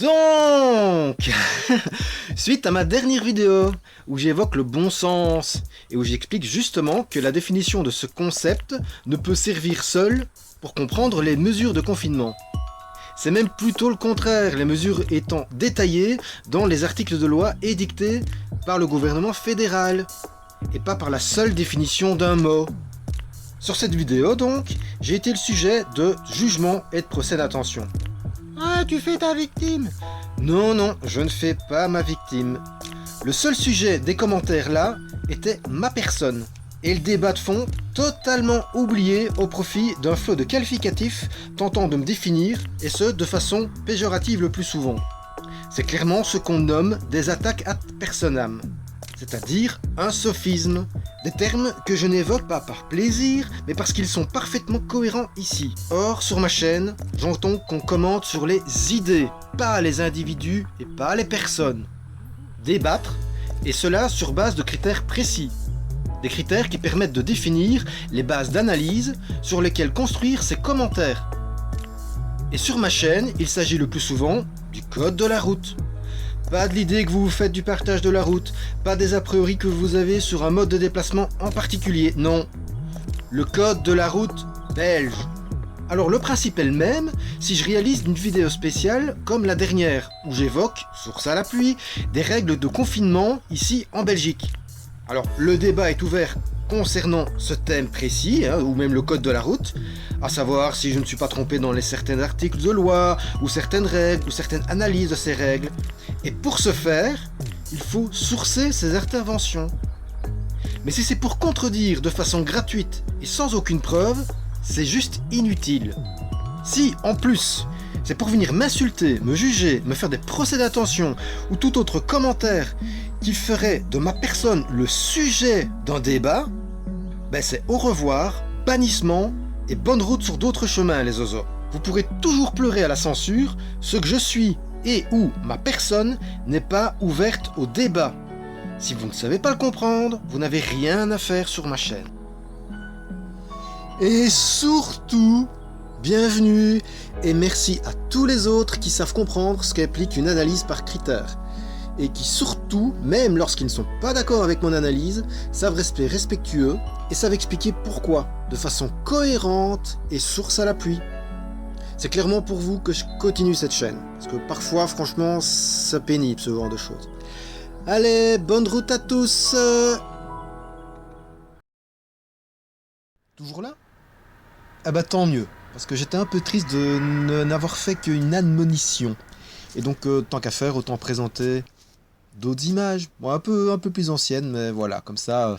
Donc, suite à ma dernière vidéo où j'évoque le bon sens et où j'explique justement que la définition de ce concept ne peut servir seule pour comprendre les mesures de confinement. C'est même plutôt le contraire, les mesures étant détaillées dans les articles de loi édictés par le gouvernement fédéral et pas par la seule définition d'un mot. Sur cette vidéo donc, j'ai été le sujet de jugement et de procès d'intention. Ah, tu fais ta victime? Non, non, je ne fais pas ma victime. Le seul sujet des commentaires là était ma personne. Et le débat de fond totalement oublié au profit d'un flot de qualificatifs tentant de me définir, et ce de façon péjorative le plus souvent. C'est clairement ce qu'on nomme des attaques ad personam, c'est-à-dire un sophisme, des termes que je n'évoque pas par plaisir, mais parce qu'ils sont parfaitement cohérents ici. Or, sur ma chaîne, j'entends qu'on commente sur les idées, pas les individus et pas les personnes. Débattre, et cela sur base de critères précis. Des critères qui permettent de définir les bases d'analyse sur lesquelles construire ses commentaires. Et sur ma chaîne, il s'agit le plus souvent du code de la route. Pas de l'idée que vous vous faites du partage de la route, pas des a priori que vous avez sur un mode de déplacement en particulier, non. Le code de la route belge. Alors le principe est le même si je réalise une vidéo spéciale comme la dernière, où j'évoque, source à l'appui, des règles de confinement ici en Belgique. Alors le débat est ouvert concernant ce thème précis, ou même le code de la route, à savoir si je ne suis pas trompé dans certains articles de loi, ou certaines règles, ou certaines analyses de ces règles. Et pour ce faire, il faut sourcer ces interventions. Mais si c'est pour contredire de façon gratuite et sans aucune preuve, c'est juste inutile. Si, en plus, c'est pour venir m'insulter, me juger, me faire des procès d'intention, ou tout autre commentaire qui ferait de ma personne le sujet d'un débat, ben c'est au revoir, bannissement et bonne route sur d'autres chemins les oiseaux. Vous pourrez toujours pleurer à la censure, ce que je suis et ou ma personne n'est pas ouverte au débat. Si vous ne savez pas le comprendre, vous n'avez rien à faire sur ma chaîne. Et surtout, bienvenue et merci à tous les autres qui savent comprendre ce qu'implique une analyse par critères. Et qui surtout, même lorsqu'ils ne sont pas d'accord avec mon analyse, savent rester respectueux et savent expliquer pourquoi, de façon cohérente et source à l'appui. C'est clairement pour vous que je continue cette chaîne, parce que parfois, franchement, c'est pénible ce genre de choses. Allez, bonne route à tous. Toujours là? Ah bah tant mieux, parce que j'étais un peu triste de n'avoir fait qu'une admonition. Et donc, tant qu'à faire, autant présenter d'autres images, bon, un peu plus anciennes, mais voilà, comme ça,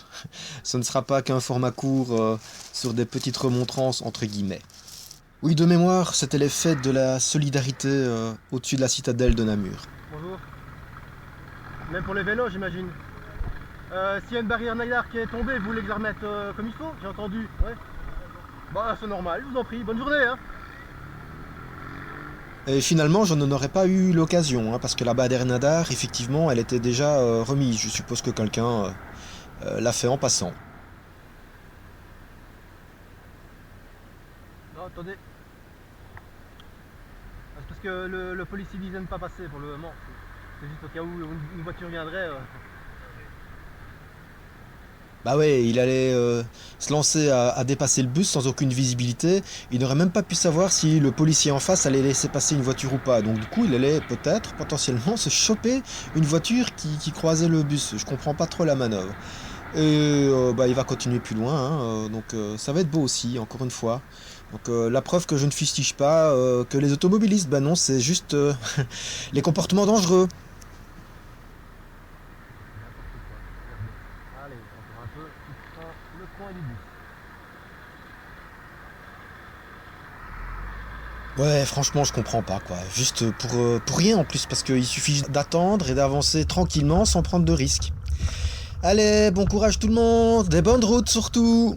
ce ne sera pas qu'un format court sur des petites remontrances, entre guillemets. Oui, de mémoire, c'était les fêtes de la solidarité au-dessus de la citadelle de Namur. Bonjour. Même pour les vélos, j'imagine. S'il y a une barrière Naillar qui est tombée, vous voulez que je la remette comme il faut? J'ai entendu, ouais. Bah, c'est normal, je vous en prie, bonne journée, hein. Et finalement, je n'en aurais pas eu l'occasion, parce que la barrière Naillar, effectivement, elle était déjà remise. Je suppose que quelqu'un l'a fait en passant. Non, attendez. C'est parce que le policier disait ne pas passer pour le moment. C'est juste au cas où une voiture viendrait. Bah ouais, il allait se lancer à dépasser le bus sans aucune visibilité. Il n'aurait même pas pu savoir si le policier en face allait laisser passer une voiture ou pas. Donc du coup, il allait peut-être, potentiellement, se choper une voiture qui croisait le bus. Je comprends pas trop la manœuvre. Et bah, il va continuer plus loin, donc ça va être beau aussi, encore une fois. Donc la preuve que je ne fustige pas que les automobilistes, bah non, c'est juste les comportements dangereux. Allez, encore un peu, tu prends le coin du bus. Ouais, franchement, je comprends pas, quoi. Juste pour rien en plus, parce qu'il suffit d'attendre et d'avancer tranquillement sans prendre de risques. Allez, bon courage tout le monde, des bonnes routes surtout!